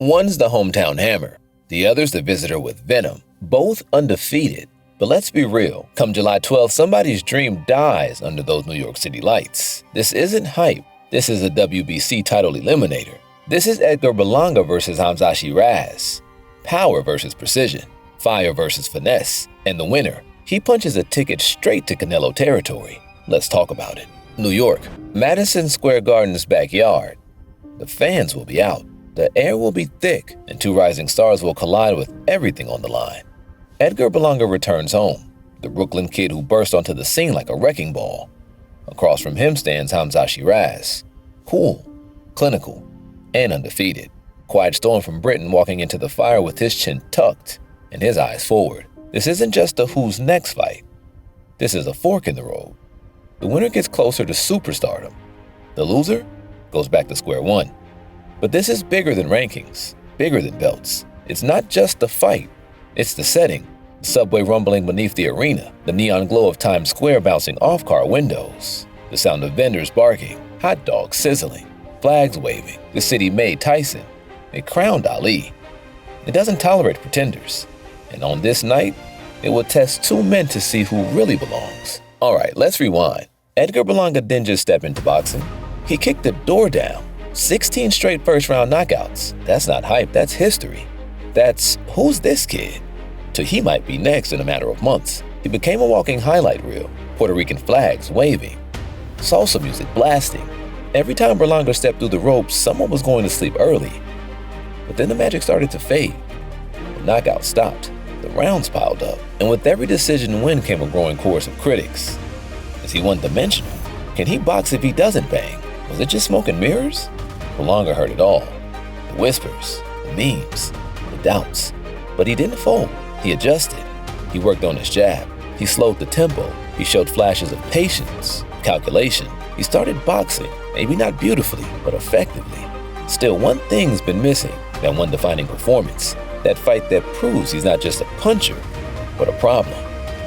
One's the hometown hammer, the other's the visitor with venom, both undefeated. But let's be real, come July 12th, somebody's dream dies under those New York City lights. This isn't hype, this is a WBC title eliminator. This is Edgar Berlanga versus Hamzah Sheeraz. Power versus precision, fire versus finesse, and the winner, he punches a ticket straight to Canelo territory. Let's talk about it. New York, Madison Square Garden's backyard. The fans will be out, the air will be thick, and two rising stars will collide with everything on the line. Edgar Berlanga returns home, the Brooklyn kid who burst onto the scene like a wrecking ball. Across from him stands Hamzah Sheeraz, cool, clinical, and undefeated. Quiet storm from Britain walking into the fire with his chin tucked and his eyes forward. This isn't just a who's next fight. This is a fork in the road. The winner gets closer to superstardom. The loser goes back to square one. But this is bigger than rankings, bigger than belts. It's not just the fight, it's the setting. The subway rumbling beneath the arena, the neon glow of Times Square bouncing off car windows, the sound of vendors barking, hot dogs sizzling, flags waving. The city made Tyson. It crowned Ali. It doesn't tolerate pretenders. And on this night, it will test two men to see who really belongs. All right, let's rewind. Edgar Berlanga didn't just step into boxing. He kicked the door down. 16 straight first-round knockouts. That's not hype, that's history. That's who's this kid? So he might be next in a matter of months. He became a walking highlight reel. Puerto Rican flags waving. Salsa music blasting. Every time Berlanga stepped through the ropes, someone was going to sleep early. But then the magic started to fade. The knockouts stopped. The rounds piled up. And with every decision win came a growing chorus of critics. Is he one-dimensional? Can he box if he doesn't bang? Was it just smoke and mirrors? Berlanga heard it all. The whispers, the memes, the doubts. But he didn't fold. He adjusted. He worked on his jab. He slowed the tempo. He showed flashes of patience, calculation. He started boxing, maybe not beautifully, but effectively. Still, one thing's been missing, that one defining performance. That fight that proves he's not just a puncher, but a problem.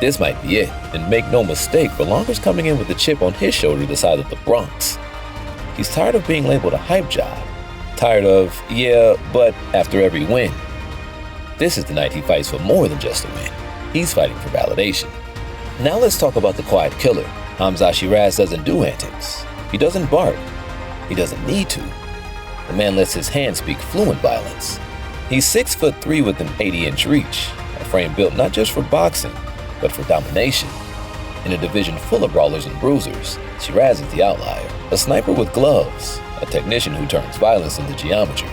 This might be it, and make no mistake, Berlanga's coming in with a chip on his shoulder the size of the Bronx. He's tired of being labeled a hype job. Tired of, yeah, but after every win. This is the night he fights for more than just a win. He's fighting for validation. Now let's talk about the quiet killer. Hamzah Sheeraz doesn't do antics. He doesn't bark. He doesn't need to. The man lets his hands speak fluent violence. He's 6'3" with an 80-inch reach, a frame built not just for boxing, but for domination. In a division full of brawlers and bruisers, Sheeraz is the outlier, a sniper with gloves, a technician who turns violence into geometry.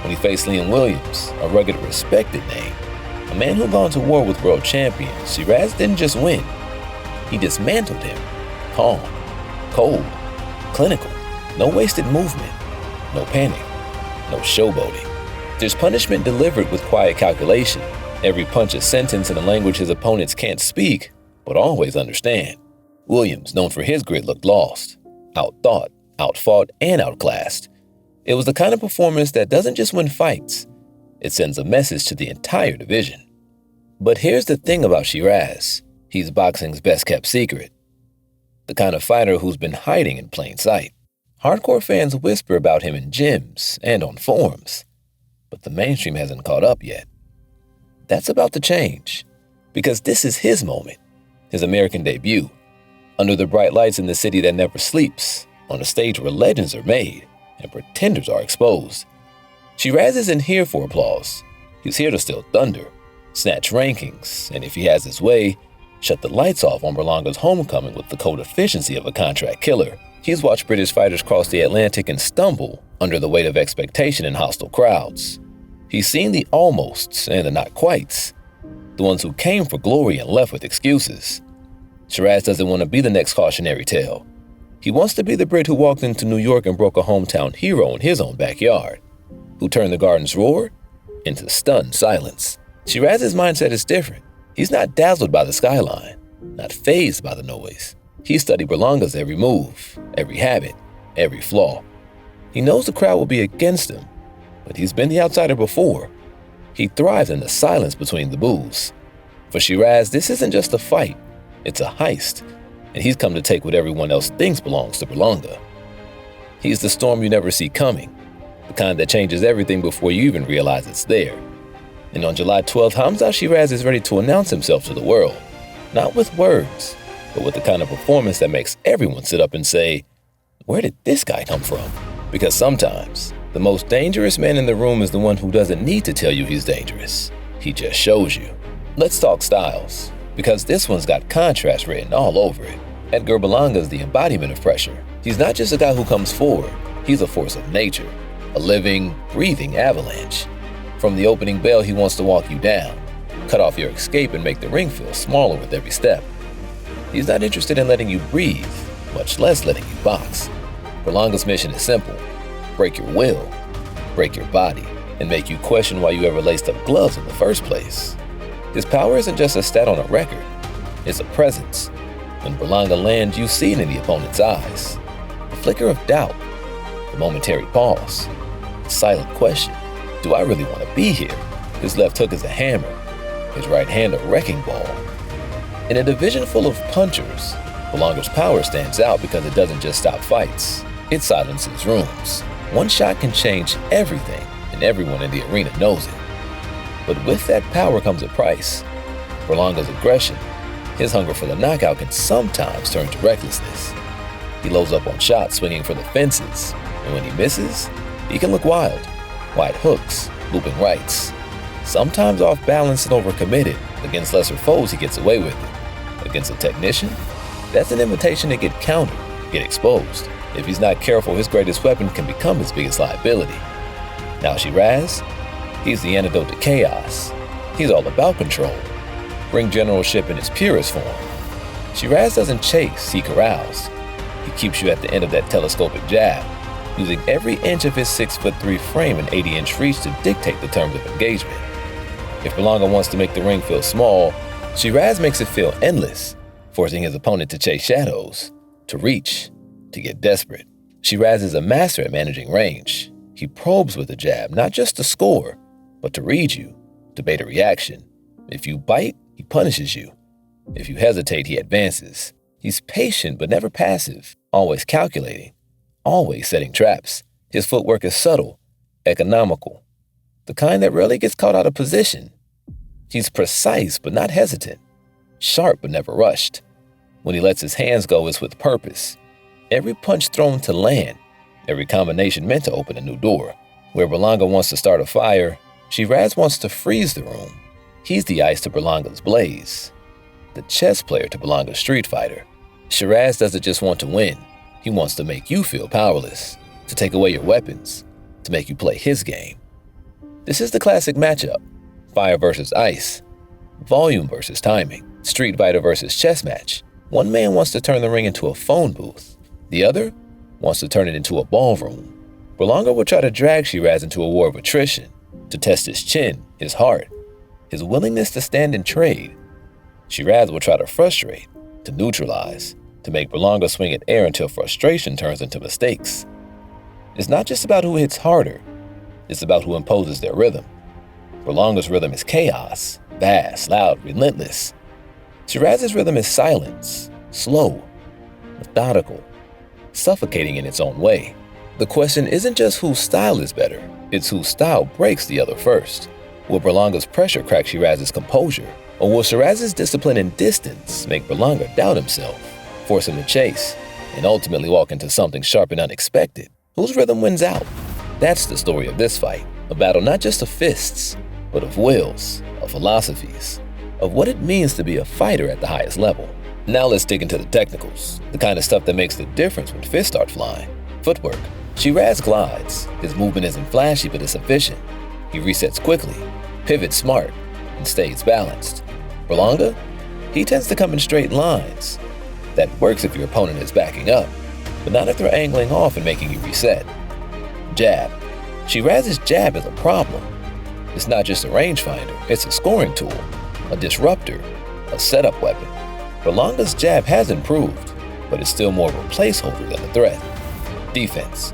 When he faced Liam Williams, a rugged, respected name, a man who'd gone to war with world champions, Sheeraz didn't just win, he dismantled him. Calm, cold, clinical, no wasted movement, no panic, no showboating. There's punishment delivered with quiet calculation. Every punch a sentence in a language his opponents can't speak, but always understand. Williams, known for his grit, looked lost, outthought, outfought, and outclassed. It was the kind of performance that doesn't just win fights, it sends a message to the entire division. But here's the thing about Sheeraz. He's boxing's best-kept secret. The kind of fighter who's been hiding in plain sight. Hardcore fans whisper about him in gyms and on forums, but the mainstream hasn't caught up yet. That's about to change, because this is his moment, his American debut, under the bright lights in the city that never sleeps, on a stage where legends are made and pretenders are exposed. Sheeraz isn't here for applause. He's here to steal thunder, snatch rankings, and if he has his way, shut the lights off on Berlanga's homecoming with the cold efficiency of a contract killer. He's watched British fighters cross the Atlantic and stumble under the weight of expectation in hostile crowds. He's seen the almosts and the not quites, the ones who came for glory and left with excuses. Sheeraz doesn't want to be the next cautionary tale. He wants to be the Brit who walked into New York and broke a hometown hero in his own backyard, who turned the Garden's roar into stunned silence. Sheeraz's mindset is different. He's not dazzled by the skyline, not fazed by the noise. He studied Berlanga's every move, every habit, every flaw. He knows the crowd will be against him, but he's been the outsider before. He thrives in the silence between the boos. For Sheeraz, this isn't just a fight, it's a heist, and he's come to take what everyone else thinks belongs to Berlanga. He's the storm you never see coming, the kind that changes everything before you even realize it's there. And on July 12th, Hamzah Sheeraz is ready to announce himself to the world, not with words, but with the kind of performance that makes everyone sit up and say, "Where did this guy come from?" Because sometimes, the most dangerous man in the room is the one who doesn't need to tell you he's dangerous. He just shows you. Let's talk styles, because this one's got contrast written all over it. Edgar Berlanga is the embodiment of pressure. He's not just a guy who comes forward, he's a force of nature, a living, breathing avalanche. From the opening bell, he wants to walk you down, cut off your escape and make the ring feel smaller with every step. He's not interested in letting you breathe, much less letting you box. Berlanga's mission is simple: break your will, break your body, and make you question why you ever laced up gloves in the first place. His power isn't just a stat on a record, it's a presence. When Berlanga lands, you see it in the opponent's eyes. The flicker of doubt, the momentary pause, the silent question, do I really want to be here? His left hook is a hammer, his right hand a wrecking ball. In a division full of punchers, Berlanga's power stands out because it doesn't just stop fights, it silences rooms. One shot can change everything, and everyone in the arena knows it. But with that power comes a price. Berlanga's aggression, his hunger for the knockout can sometimes turn to recklessness. He loads up on shots swinging for the fences, and when he misses, he can look wild. Wide hooks, looping rights. Sometimes off balance and overcommitted. Against lesser foes, he gets away with it. Against a technician, that's an invitation to get countered, get exposed. If he's not careful, his greatest weapon can become his biggest liability. Now Sheeraz, he's the antidote to chaos. He's all about control. Ring generalship in its purest form. Sheeraz doesn't chase, he corrals. He keeps you at the end of that telescopic jab, using every inch of his 6'3" frame and 80-inch reach to dictate the terms of engagement. If Berlanga wants to make the ring feel small, Sheeraz makes it feel endless, forcing his opponent to chase shadows, to reach, to get desperate. Sheeraz is a master at managing range. He probes with a jab, not just to score, but to read you, to bait a reaction. If you bite, he punishes you. If you hesitate, he advances. He's patient but never passive, always calculating, always setting traps. His footwork is subtle, economical, the kind that rarely gets caught out of position. He's precise but not hesitant, sharp but never rushed. When he lets his hands go, it's with purpose. Every punch thrown to land, every combination meant to open a new door. Where Berlanga wants to start a fire, Sheeraz wants to freeze the room. He's the ice to Berlanga's blaze, the chess player to Berlanga's street fighter. Sheeraz doesn't just want to win. He wants to make you feel powerless, to take away your weapons, to make you play his game. This is the classic matchup: fire versus ice, volume versus timing, street fighter versus chess match. One man wants to turn the ring into a phone booth. The other wants to turn it into a ballroom. Berlanga will try to drag Sheeraz into a war of attrition, to test his chin, his heart, his willingness to stand and trade. Sheeraz will try to frustrate, to neutralize, to make Berlanga swing at air until frustration turns into mistakes. It's not just about who hits harder, it's about who imposes their rhythm. Berlanga's rhythm is chaos, vast, loud, relentless. Sheeraz's rhythm is silence, slow, methodical, suffocating in its own way. The question isn't just whose style is better, it's whose style breaks the other first. Will Berlanga's pressure crack Sheeraz's composure? Or will Sheeraz's discipline and distance make Berlanga doubt himself, force him to chase, and ultimately walk into something sharp and unexpected? Whose rhythm wins out? That's the story of this fight, a battle not just of fists, but of wills, of philosophies, of what it means to be a fighter at the highest level. Now let's dig into the technicals, the kind of stuff that makes the difference when fists start flying. Footwork. Sheeraz glides. His movement isn't flashy, but it's efficient. He resets quickly, pivots smart, and stays balanced. Berlanga? He tends to come in straight lines. That works if your opponent is backing up, but not if they're angling off and making you reset. Jab. Sheeraz's jab is a problem. It's not just a rangefinder, it's a scoring tool, a disruptor, a setup weapon. Berlanga's jab has improved, but it's still more of a placeholder than a threat. Defense.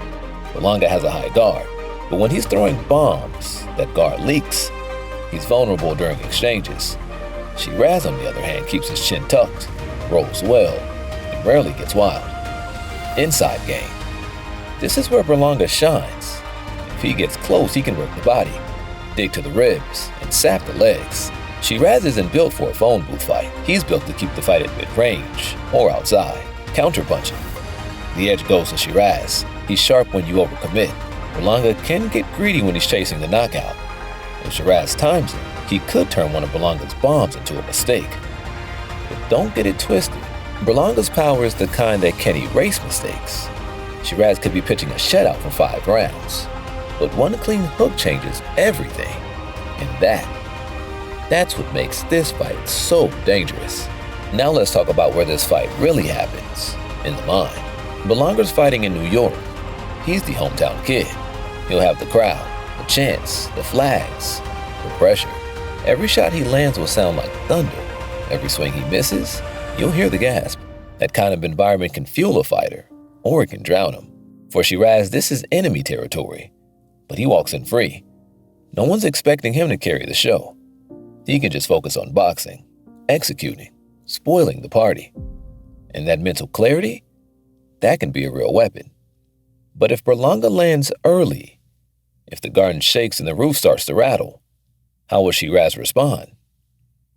Berlanga has a high guard, but when he's throwing bombs, that guard leaks. He's vulnerable during exchanges. Sheeraz, on the other hand, keeps his chin tucked, rolls well, and rarely gets wild. Inside game. This is where Berlanga shines. If he gets close, he can work the body, dig to the ribs, and sap the legs. Sheeraz isn't built for a phone booth fight. He's built to keep the fight at mid-range or outside, counter-punching. The edge goes to Sheeraz. He's sharp when you overcommit. Berlanga can get greedy when he's chasing the knockout. If Sheeraz times it, he could turn one of Berlanga's bombs into a mistake. But don't get it twisted. Berlanga's power is the kind that can erase mistakes. Sheeraz could be pitching a shutout for 5 rounds. But one clean hook changes everything. And that's what makes this fight so dangerous. Now let's talk about where this fight really happens, in the mind. Berlanga's fighting in New York. He's the hometown kid. He'll have the crowd, the chants, the flags, the pressure. Every shot he lands will sound like thunder. Every swing he misses, you'll hear the gasp. That kind of environment can fuel a fighter, or it can drown him. For Sheeraz, this is enemy territory, but he walks in free. No one's expecting him to carry the show. He can just focus on boxing, executing, spoiling the party. And that mental clarity, that can be a real weapon. But if Berlanga lands early, if the garden shakes and the roof starts to rattle, how will Sheeraz respond?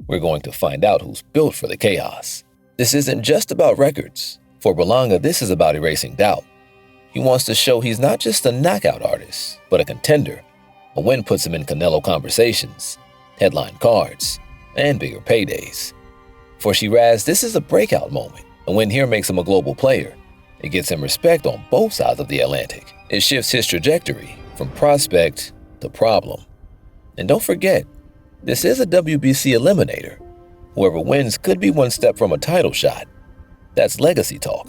We're going to find out who's built for the chaos. This isn't just about records. For Berlanga, this is about erasing doubt. He wants to show he's not just a knockout artist, but a contender. A win puts him in Canelo conversations, headline cards, and bigger paydays. For Sheeraz, this is a breakout moment. A win here makes him a global player. It gets him respect on both sides of the Atlantic. It shifts his trajectory from prospect to problem. And don't forget, this is a WBC eliminator. Whoever wins could be one step from a title shot. That's legacy talk.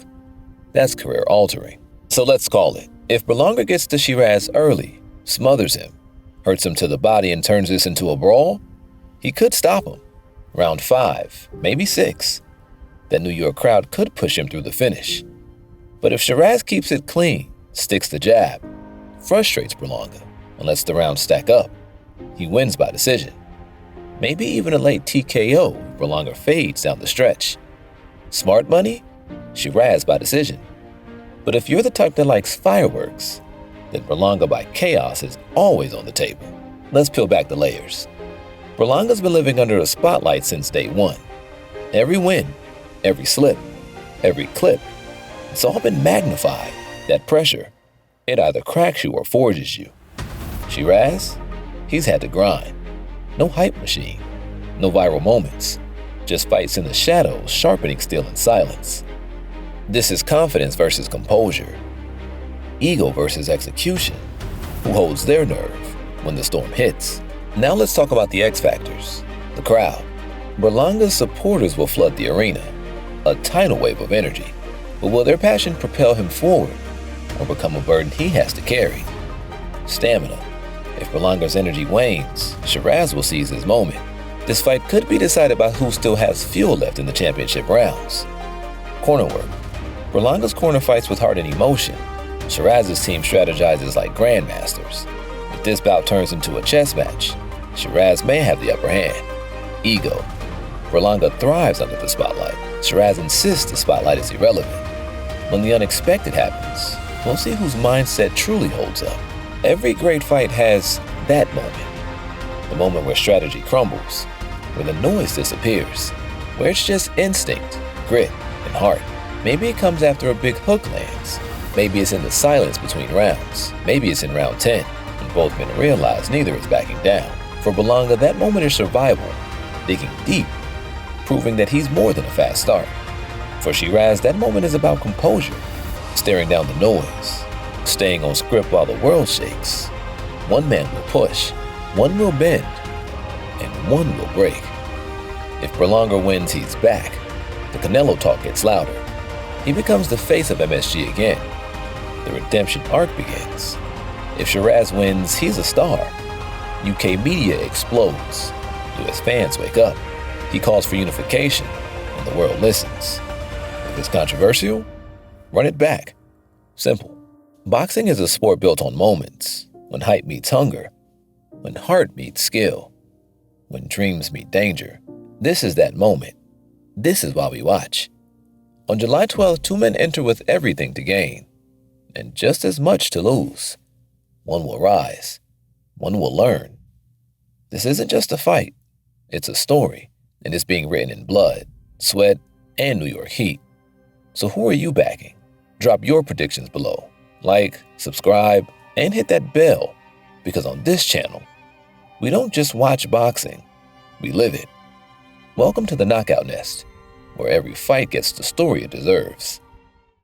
That's career altering. So let's call it. If Berlanga gets to Sheeraz early, smothers him, hurts him to the body and turns this into a brawl, he could stop him. Round 5, maybe 6. That New York crowd could push him through the finish. But if Sheeraz keeps it clean, sticks the jab, frustrates Berlanga, and lets the rounds stack up, he wins by decision. Maybe even a late TKO if Berlanga fades down the stretch. Smart money? Sheeraz by decision. But if you're the type that likes fireworks, then Berlanga by chaos is always on the table. Let's peel back the layers. Berlanga's been living under a spotlight since day one. Every win, every slip, every clip, it's all been magnified. That pressure, it either cracks you or forges you. Sheeraz, he's had to grind. No hype machine, no viral moments, just fights in the shadows, sharpening steel in silence. This is confidence versus composure, ego versus execution. Who holds their nerve when the storm hits? Now let's talk about the X factors, the crowd. Berlanga's supporters will flood the arena, a tidal wave of energy. But will their passion propel him forward or become a burden he has to carry? Stamina. If Berlanga's energy wanes, Sheeraz will seize his moment. This fight could be decided by who still has fuel left in the championship rounds. Corner work. Berlanga's corner fights with heart and emotion. Sheeraz's team strategizes like grandmasters. If this bout turns into a chess match, Sheeraz may have the upper hand. Ego. Berlanga thrives under the spotlight. Sheeraz insists the spotlight is irrelevant. When the unexpected happens, we'll see whose mindset truly holds up. Every great fight has that moment. The moment where strategy crumbles, where the noise disappears, where it's just instinct, grit, and heart. Maybe it comes after a big hook lands. Maybe it's in the silence between rounds. Maybe it's in round 10, when both men realize neither is backing down. For Berlanga, that moment is survival, digging deep, proving that he's more than a fast start. For Sheeraz, that moment is about composure, staring down the noise, staying on script while the world shakes. One man will push, one will bend, and one will break. If Berlanga wins, he's back. The Canelo talk gets louder. He becomes the face of MSG again. The redemption arc begins. If Sheeraz wins, he's a star. UK media explodes. US fans wake up. He calls for unification, and the world listens. If it's controversial, run it back. Simple. Boxing is a sport built on moments, when hype meets hunger, when heart meets skill, when dreams meet danger. This is that moment. This is why we watch. On July 12th, 2 men enter with everything to gain, and just as much to lose. One will rise. One will learn. This isn't just a fight. It's a story, and it's being written in blood, sweat, and New York heat. So who are you backing? Drop your predictions below. Like, subscribe, and hit that bell, because on this channel, we don't just watch boxing, we live it. Welcome to the Knockout Nest, where every fight gets the story it deserves.